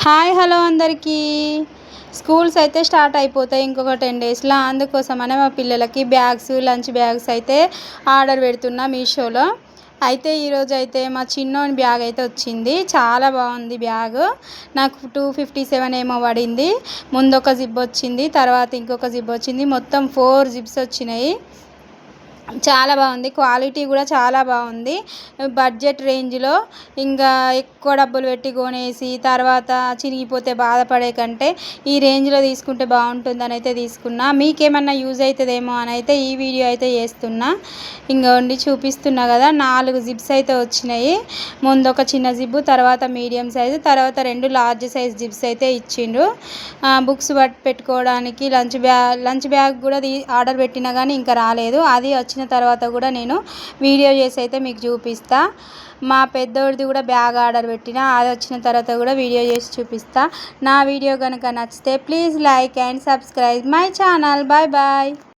Hi hello అందరికీ. Schools అయితే start అయిపోతాయి ఇంకొక 10 డేస్లో. అందుకోసమనే మా పిల్లలకి లంచ్ బ్యాగ్స్ అయితే ఆర్డర్ పెడుతున్నా మీషోలో. అయితే ఈరోజు అయితే మా చిన్నోని బ్యాగ్ అయితే వచ్చింది. చాలా బాగుంది బ్యాగ్. నాకు 257 ఏమో పడింది. ముందు ఒక జిప్ వచ్చింది, తర్వాత ఇంకొక జిప్ వచ్చింది. మొత్తం 4 జిప్స్ వచ్చినాయి. చాలా బాగుంది, క్వాలిటీ కూడా చాలా బాగుంది. బడ్జెట్ రేంజ్లో ఇంకా ఎక్కువ డబ్బులు పెట్టి కొనేసి తర్వాత చిరిగిపోతే బాధపడే కంటే ఈ రేంజ్లో తీసుకుంటే బాగుంటుందని అయితే తీసుకున్నా. మీకేమన్నా యూజ్ అవుతుందేమో అని అయితే ఈ వీడియో అయితే చేస్తున్నా. ఇంకోండి చూపిస్తున్నా కదా, 4 జిప్స్ అయితే వచ్చినాయి. ముందు ఒక చిన్న జిప్పు, తర్వాత మీడియం సైజు, తర్వాత 2 లార్జ్ సైజ్ జిప్స్ అయితే ఇచ్చిండ్రు. బుక్స్ పెట్టుకోవడానికి లంచ్ బ్యాగ్ కూడా ఆర్డర్ పెట్టినా కానీ ఇంకా రాలేదు. అది వచ్చిన తర్వాత కూడా నేను వీడియో చేసి అయితే మీకు చూపిస్తా. మా పెద్దోడిది కూడా బ్యాగ్ ఆర్డర్ పెట్టిన, అది వచ్చిన తర్వాత కూడా వీడియో చేసి చూపిస్తా. నా వీడియో కనుక నచ్చితే please like and subscribe my channel. Bye bye.